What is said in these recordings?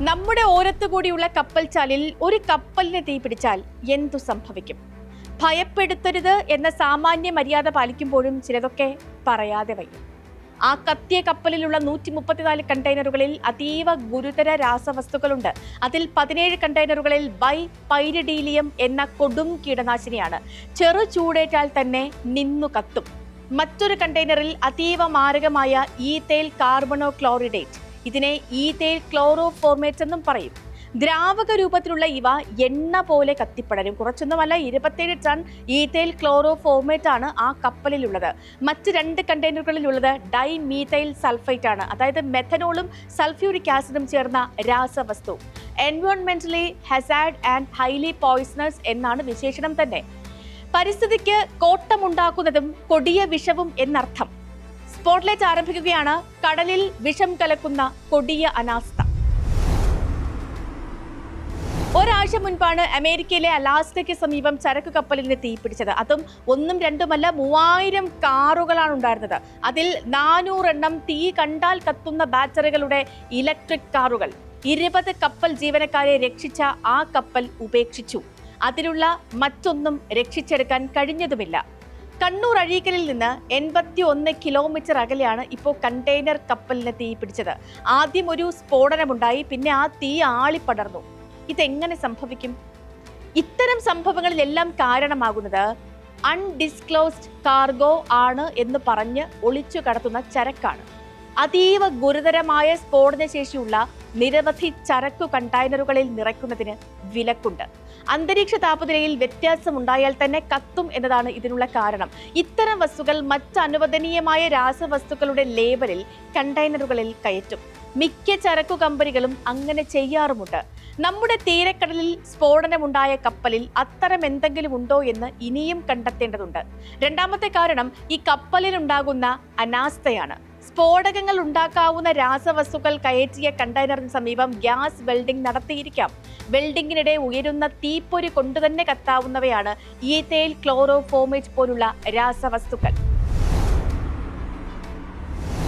നമ്മുടെ ഓരത്തുകൂടിയുള്ള കപ്പൽച്ചാലിൽ ഒരു കപ്പലിന് തീ പിടിച്ചാൽ എന്തു സംഭവിക്കും? ഭയപ്പെടുത്തരുത് എന്ന സാമാന്യ മര്യാദ പാലിക്കുമ്പോഴും ചിലതൊക്കെ പറയാതെ വയ്യ. ആ കത്തിയ കപ്പലിലുള്ള 134 കണ്ടെയ്നറുകളിൽ അതീവ ഗുരുതര രാസവസ്തുക്കളുണ്ട്. അതിൽ 17 കണ്ടെയ്നറുകളിൽ പൈരിഡീലിയം എന്ന കൊടും കീടനാശിനിയാണ്. ചെറു ചൂടേറ്റാൽ തന്നെ നിന്നു കത്തും. മറ്റൊരു കണ്ടെയ്നറിൽ അതീവ മാരകമായ ഈഥൈൽ കാർബണോ ക്ലോറിഡേറ്റ്, ഇതിനെ ഈഥൈൽ ക്ലോറോഫോർമേറ്റ് എന്നും പറയും. ദ്രാവക രൂപത്തിലുള്ള ഇവ എണ്ണ പോലെ കത്തിപ്പടരും. കുറച്ചൊന്നുമല്ല, 27 ടൺ ഈഥൈൽ ക്ലോറോഫോർമേറ്റ് ആണ് ആ കപ്പലിലുള്ളത്. മറ്റ് 2 കണ്ടെയ്നറുകളിലുള്ളത് ഡൈമീഥൈൽ സൾഫൈറ്റ് ആണ്, അതായത് മെഥനോളും സൾഫ്യൂരിക് ആസിഡും ചേർന്ന രാസവസ്തു. എൻവയോൺമെന്റലി ഹസാർഡ് ആൻഡ് ഹൈലി പോയിസണസ് എന്നാണ് വിശേഷണം തന്നെ. പരിസ്ഥിതിക്ക് കോട്ടമുണ്ടാക്കുന്നതും കൊടിയ വിഷവും എന്നർത്ഥം. സ്പോട്ട്ലൈറ്റ് ആരംഭിക്കുകയാണ് കടലിൽ വിഷം കലക്കുന്ന കൊടിയ അനാസ്ഥ. ഒരാഴ്ച മുൻപാണ് അമേരിക്കയിലെ അലാസ്കയ്ക്ക് സമീപം ചരക്ക് കപ്പലിന് തീപിടിച്ചത്. അതും 1ഉം 2ഉമല്ല, 3000 കാറുകളാണ് ഉണ്ടായിരുന്നത്. അതിൽ 400 എണ്ണം തീ കണ്ടാൽ കത്തുന്ന ബാറ്ററികളുടെ ഇലക്ട്രിക് കാറുകൾ. 20 കപ്പൽ ജീവനക്കാരെ രക്ഷിച്ച ആ കപ്പൽ ഉപേക്ഷിച്ചു. അതിലുള്ള മറ്റൊന്നും രക്ഷിച്ചെടുക്കാൻ കഴിഞ്ഞതുമില്ല. കണ്ണൂർ അഴീക്കലിൽ നിന്ന് 81 കിലോമീറ്റർ അകലെയാണ് ഇപ്പോൾ കണ്ടെയ്നർ കപ്പലിന് തീ പിടിച്ചത്. ആദ്യം ഒരു സ്ഫോടനമുണ്ടായി, പിന്നെ ആ തീ ആളിപ്പടർന്നു. ഇതെങ്ങനെ സംഭവിക്കും? ഇത്തരം സംഭവങ്ങളിലെല്ലാം കാരണമാകുന്നത് അൺഡിസ്ക്ലോസ്ഡ് കാർഗോ ആണ് എന്ന് പറഞ്ഞ് ഒളിച്ചു കടത്തുന്ന ചരക്കാണ്. അതീവ ഗുരുതരമായ സ്ഫോടന ശേഷിയുള്ള നിരവധി ചരക്കു കണ്ടെയ്നറുകളിൽ നിറയ്ക്കുന്നതിന് വിലക്കുണ്ട്. അന്തരീക്ഷ താപനിലയിൽ വ്യത്യാസമുണ്ടായാൽ തന്നെ കത്തും എന്നതാണ് ഇതിനുള്ള കാരണം. ഇത്തരം വസ്തുക്കൾ മറ്റ് അനുവദനീയമായ രാസവസ്തുക്കളുടെ ലേബലിൽ കണ്ടെയ്നറുകളിൽ കയറ്റും. മിക്ക ചരക്കു കമ്പനികളും അങ്ങനെ ചെയ്യാറുമുണ്ട്. നമ്മുടെ തീരക്കടലിൽ സ്ഫോടനമുണ്ടായ കപ്പലിൽ അത്തരം എന്തെങ്കിലും ഉണ്ടോ എന്ന് ഇനിയും കണ്ടെത്തേണ്ടതുണ്ട്. രണ്ടാമത്തെ കാരണം ഈ കപ്പലിലുണ്ടാകുന്ന അനാസ്ഥയാണ്. സ്ഫോടകങ്ങൾ ഉണ്ടാക്കാവുന്ന രാസവസ്തുക്കൾ കയറ്റിയ കണ്ടെയ്നറിന് സമീപം ഗ്യാസ് വെൽഡിംഗ് നടത്തിയിരിക്കാം. വെൽഡിങ്ങിനിടെ ഉയരുന്ന തീപ്പൊരി കൊണ്ടുതന്നെ കത്താവുന്നവയാണ് ഈഥൈൽ ക്ലോറോഫോർമേറ്റ് പോലുള്ള രാസവസ്തുക്കൾ.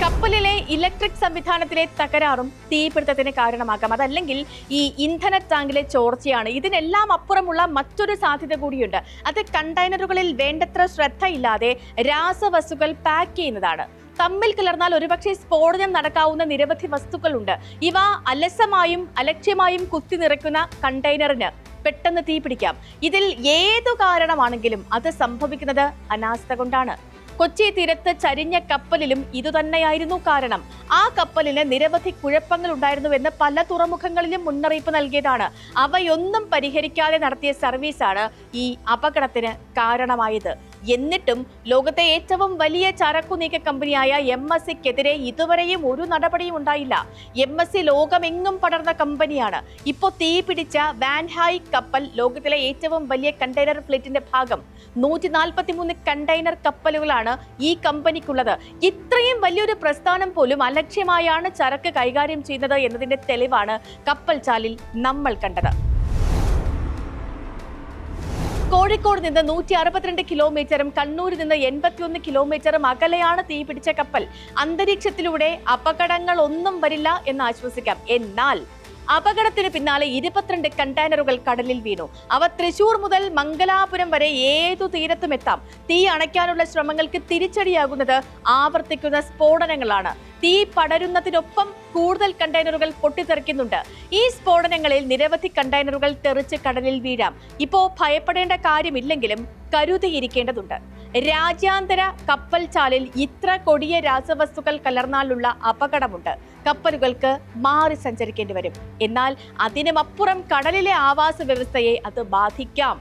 കപ്പലിലെ ഇലക്ട്രിക് സംവിധാനത്തിലെ തകരാറും തീപിടുത്തത്തിന് കാരണമാകാം. അതല്ലെങ്കിൽ ഈ ഇന്ധന ടാങ്കിലെ ചോർച്ചയാണ്. ഇതിനെല്ലാം അപ്പുറമുള്ള മറ്റൊരു സാധ്യത കൂടിയുണ്ട്. അത് കണ്ടെയ്നറുകളിൽ വേണ്ടത്ര ശ്രദ്ധയില്ലാതെ രാസവസ്തുക്കൾ പാക്ക് ചെയ്യുന്നതാണ്. തമ്മിൽ കലർന്നാൽ ഒരുപക്ഷെ സ്ഫോടനം നടക്കാവുന്ന നിരവധി വസ്തുക്കളുണ്ട്. ഇവ അലസമായും അലക്ഷ്യമായും കുത്തി നിറയ്ക്കുന്ന കണ്ടെയ്നറിന് പെട്ടെന്ന് തീ പിടിക്കാം. ഇതിൽ ഏതു കാരണമാണെങ്കിലും അത് സംഭവിക്കുന്നത് അനാസ്ഥ കൊണ്ടാണ്. കൊച്ചി തീരത്ത് ചരിഞ്ഞ കപ്പലിലും ഇതുതന്നെയായിരുന്നു കാരണം. ആ കപ്പലിന് നിരവധി കുഴപ്പങ്ങൾ ഉണ്ടായിരുന്നുവെന്ന് പല തുറമുഖങ്ങളിലും മുന്നറിയിപ്പ് നൽകിയതാണ്. അവയൊന്നും പരിഹരിക്കാതെ നടത്തിയ സർവീസാണ് ഈ അപകടത്തിന് കാരണമായത്. എന്നിട്ടും ലോകത്തെ ഏറ്റവും വലിയ ചരക്കു നീക്ക കമ്പനിയായ MSCക്കെതിരെ ഇതുവരെയും ഒരു നടപടിയും ഉണ്ടായില്ല. MSC ലോകമെങ്ങും പടർന്ന കമ്പനിയാണ്. ഇപ്പോൾ തീ പിടിച്ച വാൻഹായ് കപ്പൽ ലോകത്തിലെ ഏറ്റവും വലിയ കണ്ടെയ്നർ ഫ്ലീറ്റിന്റെ ഭാഗം. 143 കണ്ടെയ്നർ കപ്പലുകളാണ് ഈ കമ്പനിക്കുള്ളത്. ഇത്രയും വലിയൊരു പ്രസ്ഥാനം പോലും അലക്ഷ്യമായാണ് ചരക്ക് കൈകാര്യം ചെയ്യുന്നത് എന്നതിന്റെ തെളിവാണ് കപ്പൽ ചാലിൽ നമ്മൾ കണ്ടത്. കോഴിക്കോട് നിന്ന് 162 കിലോമീറ്ററും കണ്ണൂരിൽ നിന്ന് 81 കിലോമീറ്ററും അകലെയാണ് തീ പിടിച്ച കപ്പൽ. അന്തരീക്ഷത്തിലൂടെ അപകടങ്ങളൊന്നും വരില്ല എന്ന് ആശ്വസിക്കാം. എന്നാൽ അപകടത്തിന് പിന്നാലെ 22 കണ്ടെയ്നറുകൾ കടലിൽ വീണു. അവ തൃശൂർ മുതൽ മംഗലാപുരം വരെ ഏതു തീരത്തും എത്താം. തീ അണയ്ക്കാനുള്ള ശ്രമങ്ങൾക്ക് തിരിച്ചടിയാകുന്നത് ആവർത്തിക്കുന്ന സ്ഫോടനങ്ങളാണ്. തീ പടരുന്നതിനൊപ്പം കൂടുതൽ കണ്ടെയ്നറുകൾ പൊട്ടിത്തെറിക്കുന്നുണ്ട്. ഈ സ്ഫോടനങ്ങളിൽ നിരവധി കണ്ടെയ്നറുകൾ തെറിച്ച് കടലിൽ വീഴാം. ഇപ്പോ ഭയപ്പെടേണ്ട കാര്യമില്ലെങ്കിലും കരുതിയിരിക്കേണ്ടതുണ്ട്. രാജ്യാന്തര കപ്പൽ ചാലിൽ ഇത്ര കൊടിയ രാസവസ്തുക്കൾ കലർന്നാലുള്ള അപകടമുണ്ട്. കപ്പലുകൾക്ക് മാറി സഞ്ചരിക്കേണ്ടി വരും. എന്നാൽ അതിനുമപ്പുറം കടലിലെ ആവാസ വ്യവസ്ഥയെ അത് ബാധിക്കാം.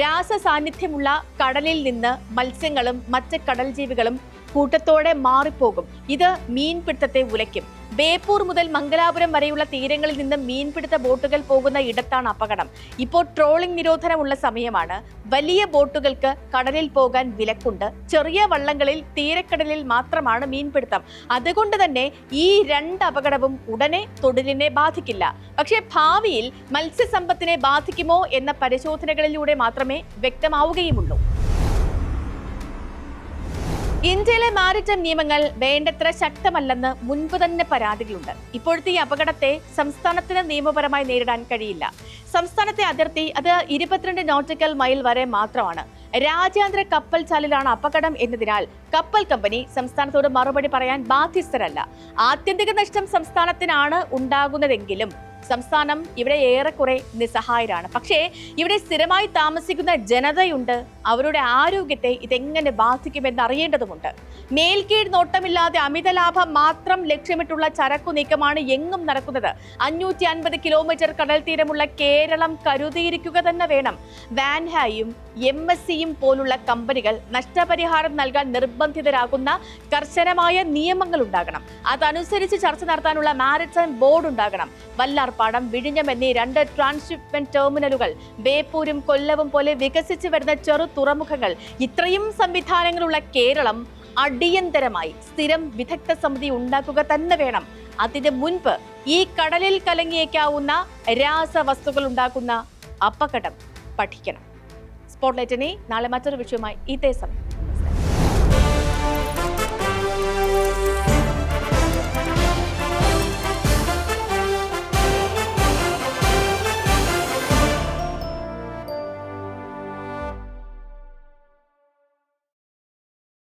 രാസ സാന്നിധ്യമുള്ള കടലിൽ നിന്ന് മത്സ്യങ്ങളും മറ്റ് കടൽ ജീവികളും കൂട്ടത്തോടെ മാറിപ്പോകും. ഇത് മീൻപിടുത്തത്തെ ഉലയ്ക്കും. ബേപ്പൂർ മുതൽ മംഗലാപുരം വരെയുള്ള തീരങ്ങളിൽ നിന്ന് മീൻപിടുത്ത ബോട്ടുകൾ പോകുന്ന ഇടത്താണ് അപകടം. ഇപ്പോൾ ട്രോളിംഗ് നിരോധനമുള്ള സമയമാണ്. വലിയ ബോട്ടുകൾക്ക് കടലിൽ പോകാൻ വിലക്കുണ്ട്. ചെറിയ വള്ളങ്ങളിൽ തീരക്കടലിൽ മാത്രമാണ് മീൻപിടുത്തം. അതുകൊണ്ട് തന്നെ ഈ 2 അപകടവും ഉടനെ തൊഴിലിനെ ബാധിക്കില്ല. പക്ഷേ ഭാവിയിൽ മത്സ്യസമ്പത്തിനെ ബാധിക്കുമോ എന്ന പരിശോധനകളിലൂടെ മാത്രമേ വ്യക്തമാവുകയുമുള്ളൂ. ഇന്ത്യയിലെ മാരിടൈം നിയമങ്ങൾ വേണ്ടത്ര ശക്തമല്ലെന്ന് മുൻപ് തന്നെ പരാതികളുണ്ട്. ഇപ്പോഴത്തെ ഈ അപകടത്തെ സംസ്ഥാനത്തിന് നിയമപരമായി നേരിടാൻ കഴിയില്ല. സംസ്ഥാനത്തെ അതിർത്തി അത് 22 നോട്ടിക്കൽ മൈൽ വരെ മാത്രമാണ്. രാജ്യാന്തര കപ്പൽ ചാലിലാണ് അപകടം എന്നതിനാൽ കപ്പൽ കമ്പനി സംസ്ഥാനത്തോട് മറുപടി പറയാൻ ബാധ്യസ്ഥരല്ല. ആത്യന്തിക നഷ്ടം സംസ്ഥാനത്തിനാണ് ഉണ്ടാകുന്നതെങ്കിലും സംസ്ഥാനം ഇവിടെ ഏറെക്കുറെ നിസ്സഹായരാണ്. പക്ഷേ ഇവിടെ സ്ഥിരമായി താമസിക്കുന്ന ജനതയുണ്ട്. അവരുടെ ആരോഗ്യത്തെ ഇതെങ്ങനെ ബാധിക്കുമെന്ന് അറിയേണ്ടതുമുണ്ട്. മേൽക്കീഴ് നോട്ടമില്ലാതെ അമിത ലാഭം മാത്രം ലക്ഷ്യമിട്ടുള്ള ചരക്കു നീക്കമാണ് എങ്ങും നടക്കുന്നത്. 550 കിലോമീറ്റർ കടൽ തീരമുള്ള കേരളം കരുതിയിരിക്കുക തന്നെ വേണം. വാൻഹായും MSCയും പോലുള്ള കമ്പനികൾ നഷ്ടപരിഹാരം നൽകാൻ നിർബന്ധിതരാകുന്ന കർശനമായ നിയമങ്ങൾ ഉണ്ടാകണം. അതനുസരിച്ച് ചർച്ച നടത്താനുള്ള മാരിടൈം ബോർഡ് ഉണ്ടാകണം. വല്ലാർപാടം, വിഴിഞ്ഞം എന്നീ 2 ട്രാൻസ്ഷിപ്മെന്റ് ടെർമിനലുകൾ, ബേപ്പൂരും കൊല്ലവും പോലെ വികസിച്ചു വരുന്ന ചെറു തുറമുഖങ്ങൾ, ഇത്രയും സംവിധാനങ്ങളുള്ള കേരളം അടിയന്തരമായി സ്ഥിരം വിദഗ്ധ സമിതി ഉണ്ടാക്കുക തന്നെ വേണം. അതിന് മുൻപ് ഈ കടലിൽ കലങ്ങിയേക്കാവുന്ന രാസവസ്തുക്കൾ ഉണ്ടാക്കുന്ന അപകടം പഠിക്കണം. സ്പോട്ട്ലൈറ്റിനെ നാളെ മറ്റൊരു വിഷയമായി ഇതേ സമയം.